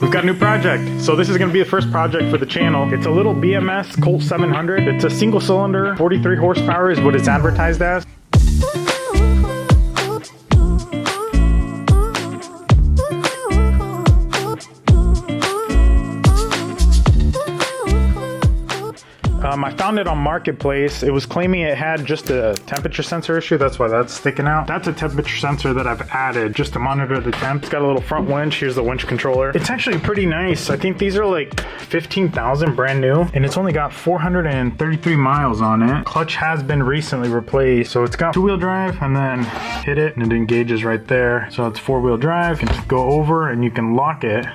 We've got a new project. So this is gonna be the first project for the channel. It's a little BMS Colt 700. It's a single cylinder, 43 horsepower is what it's advertised as. I found it on Marketplace. It was claiming it had just a temperature sensor issue. That's why that's sticking out. That's a temperature sensor that I've added just to monitor the temp. It's got a little front winch. Here's the winch controller. It's actually pretty nice. I think these are like 15,000 brand new, and it's only got 433 miles on it. Clutch has been recently replaced. So it's got two-wheel drive, and then hit it and it engages right there. So it's four-wheel drive. You can go over and you can lock it,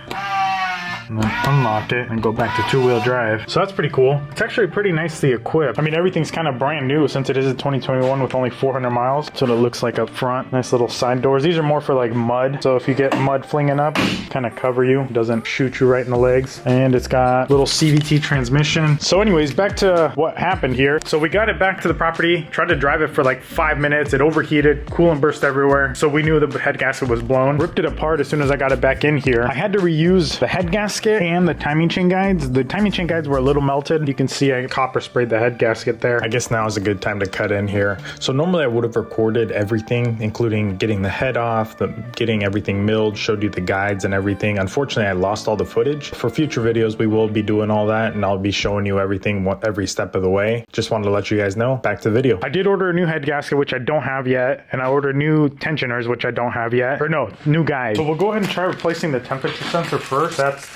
and then unlock it and go back to two-wheel drive. So that's pretty cool. It's actually pretty nicely equipped. I mean, everything's kind of brand new since it is a 2021 with only 400 miles. That's what it looks like up front. Nice little side doors. These are more for like mud. So if you get mud flinging up, kind of cover you. It doesn't shoot you right in the legs. And it's got little CVT transmission. So anyways, back to what happened here. So we got it back to the property, tried to drive it for like 5 minutes. It overheated, coolant burst everywhere. So we knew the head gasket was blown. Ripped it apart as soon as I got it back in here. I had to reuse the head gasket and the timing chain guides. The timing chain guides were a little melted. You can see I copper sprayed the head gasket there. I guess now is a good time to cut in here. So normally I would have recorded everything, including getting the head off, getting everything milled, showed you the guides and everything. Unfortunately, I lost all the footage. For future videos, we will be doing all that, and I'll be showing you everything every step of the way. Just wanted to let you guys know. Back to the video. I did order a new head gasket, which I don't have yet, and I ordered new tensioners, which I don't have yet. Or no, new guides. So we'll go ahead and try replacing the temperature sensor first. That's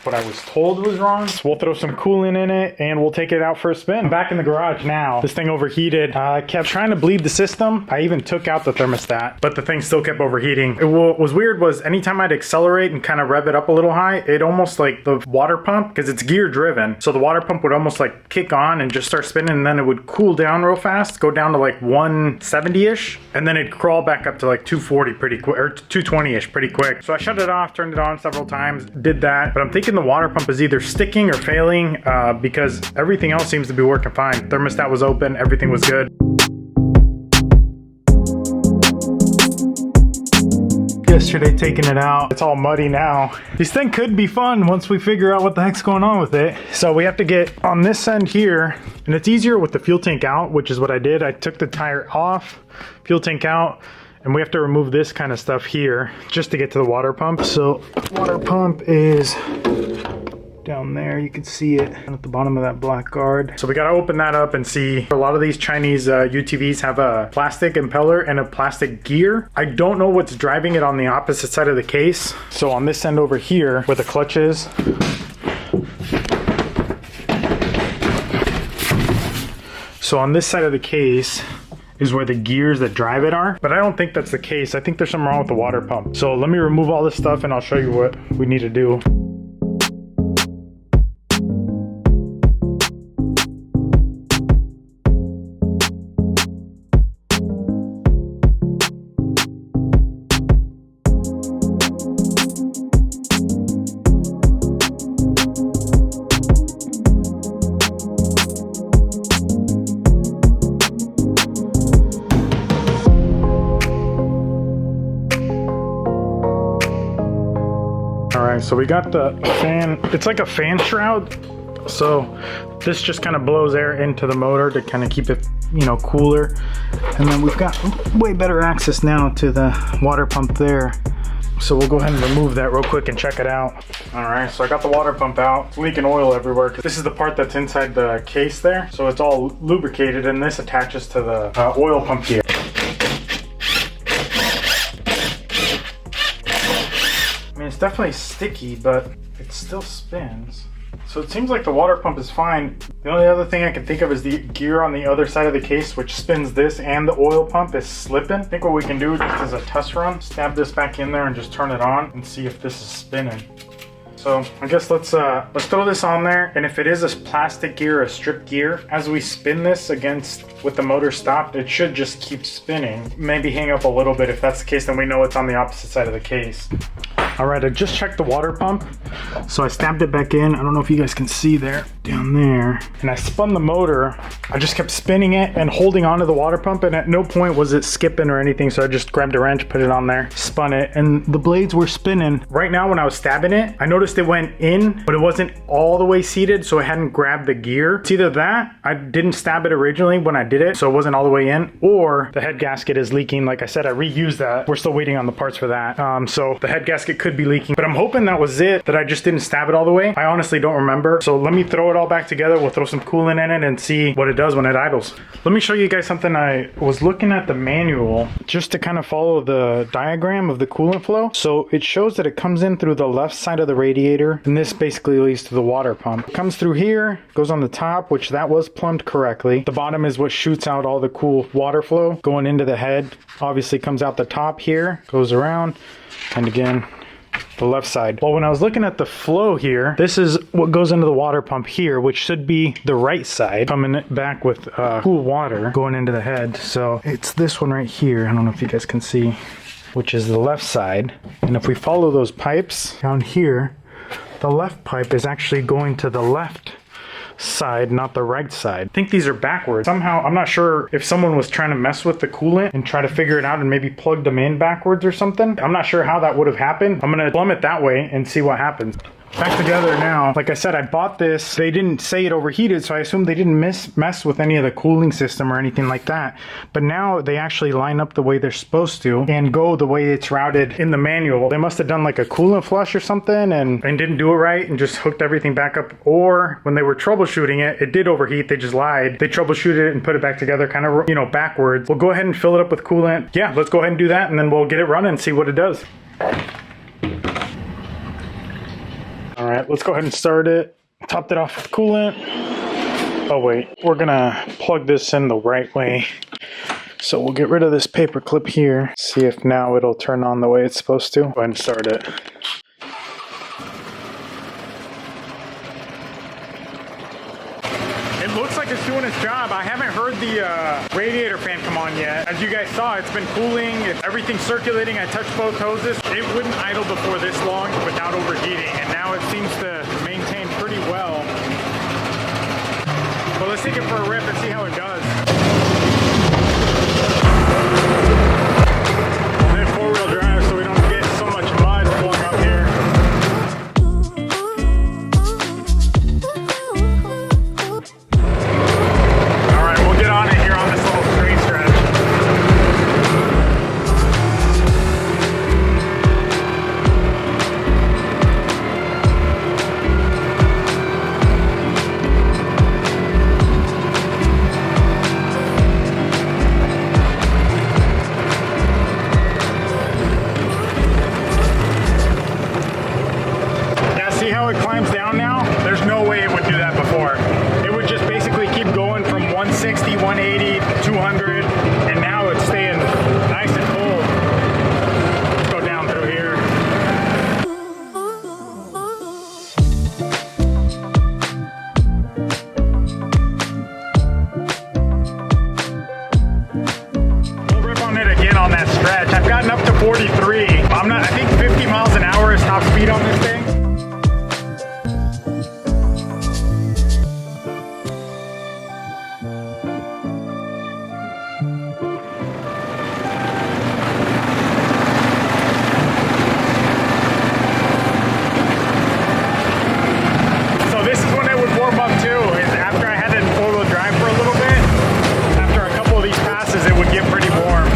what I was told was wrong. So we'll throw some coolant in it and we'll take it out for a spin. I'm back in the garage now. This thing overheated. I kept trying to bleed the system. I even took out the thermostat, but the thing still kept overheating. What was weird was anytime I'd accelerate and kind of rev it up a little high, it almost like the water pump, because it's gear driven. So the water pump would almost like kick on and just start spinning, and then it would cool down real fast, go down to like 170-ish, and then it'd crawl back up to like 240 pretty quick, or 220-ish pretty quick. So I shut it off, turned it on several times, did that, but I'm thinking the water pump is either sticking or failing because everything else seems to be working fine. Thermostat was open, everything was good. Yesterday taking it out, it's all muddy now. This thing could be fun once we figure out what the heck's going on with it. So we have to get on this end here, and it's easier with the fuel tank out, which is what I did. I took the tire off, fuel tank out, and we have to remove this kind of stuff here just to get to the water pump. So water pump is down there, you can see it at the bottom of that black guard. So we got to open that up and see. A lot of these Chinese UTVs have a plastic impeller and a plastic gear. I don't know what's driving it on the opposite side of the case. So on this end over here where the clutch is, so on this side of the case is where the gears that drive it are, but I don't think that's the case. I think there's something wrong with the water pump. So let me remove all this stuff and I'll show you what we need to do. So we got the fan, it's like a fan shroud. So this just kind of blows air into the motor to kind of keep it, you know, cooler. And then we've got way better access now to the water pump there. So we'll go ahead and remove that real quick and check it out. All right, so I got the water pump out. It's leaking oil everywhere. This is the part that's inside the case there. So it's all lubricated, and this attaches to the oil pump here. It's definitely sticky, but it still spins. So it seems like the water pump is fine. The only other thing I can think of is the gear on the other side of the case, which spins this, and the oil pump is slipping. I think what we can do just as a test run, stab this back in there and just turn it on and see if this is spinning. So I guess let's throw this on there, and if it is a plastic gear, a strip gear, as we spin this against with the motor stopped, it should just keep spinning. Maybe hang up a little bit. If that's the case, then we know it's on the opposite side of the case. All right, I just checked the water pump. So I stabbed it back in. I don't know if you guys can see there, down there. And I spun the motor. I just kept spinning it and holding onto the water pump, and at no point was it skipping or anything. So I just grabbed a wrench, put it on there, spun it, and the blades were spinning. Right now when I was stabbing it, I noticed it went in, but it wasn't all the way seated, so I hadn't grabbed the gear. It's either that, I didn't stab it originally when I did it, so it wasn't all the way in, or the head gasket is leaking. Like I said, I reused that. We're still waiting on the parts for that. So the head gasket could be leaking, but I'm hoping that was it, that I just didn't stab it all the way. I honestly don't remember. So let me throw it all back together. We'll throw some coolant in it and see what it does when it idles. Let me show you guys something. I was looking at the manual just to kind of follow the diagram of the coolant flow. So it shows that it comes in through the left side of the radiator, and this basically leads to the water pump. It comes through here, goes on the top, which that was plumbed correctly. The bottom is what shoots out all the cool water flow going into the head. Obviously comes out the top here, goes around, and again, the left side. Well, when I was looking at the flow here, this is what goes into the water pump here, which should be the right side, coming back with cool water going into the head. So it's this one right here. I don't know if you guys can see, which is the left side. And if we follow those pipes down here, the left pipe is actually going to the left side, not the right side. I think these are backwards. Somehow, I'm not sure if someone was trying to mess with the coolant and try to figure it out and maybe plugged them in backwards or something. I'm not sure how that would have happened. I'm gonna plumb it that way and see what happens. Back together now. Like I said, I bought this. They didn't say it overheated, so I assume they didn't mess with any of the cooling system or anything like that. But now they actually line up the way they're supposed to and go the way it's routed in the manual. They must have done like a coolant flush or something and didn't do it right and just hooked everything back up. Or when they were troubleshooting it, it did overheat. They just lied. They troubleshooted it and put it back together kind of, you know, backwards. We'll go ahead and fill it up with coolant. Yeah, let's go ahead and do that, and then we'll get it running and see what it does. All right, let's go ahead and start it. Topped it off with coolant. Oh wait, we're gonna plug this in the right way. So we'll get rid of this paper clip here. See if now it'll turn on the way it's supposed to. Go ahead and start it. It looks like it's doing its job. I haven't heard the radiator fan come on yet. As you guys saw, it's been cooling. Everything's circulating. I touched both hoses. It wouldn't idle before this long without overheating, and now it seems to maintain pretty well. But let's take it for a rip and see how it does. And then four-wheel drive so we don't get so much mud flowing up here. On that stretch, I've gotten up to 43. I think 50 miles an hour is top speed on this thing. So this is when it would warm up too, is after I had it in four-wheel drive for a little bit. After a couple of these passes, it would get pretty warm.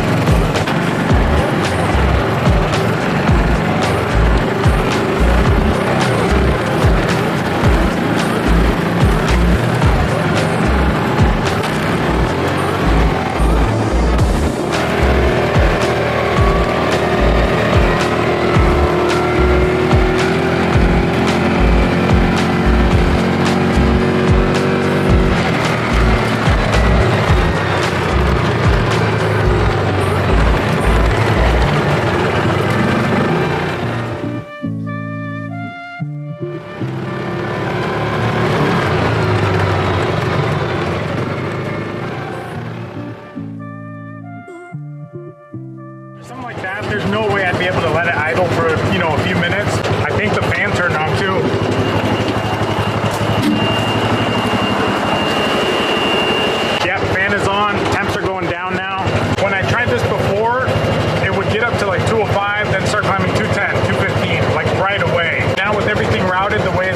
routed the way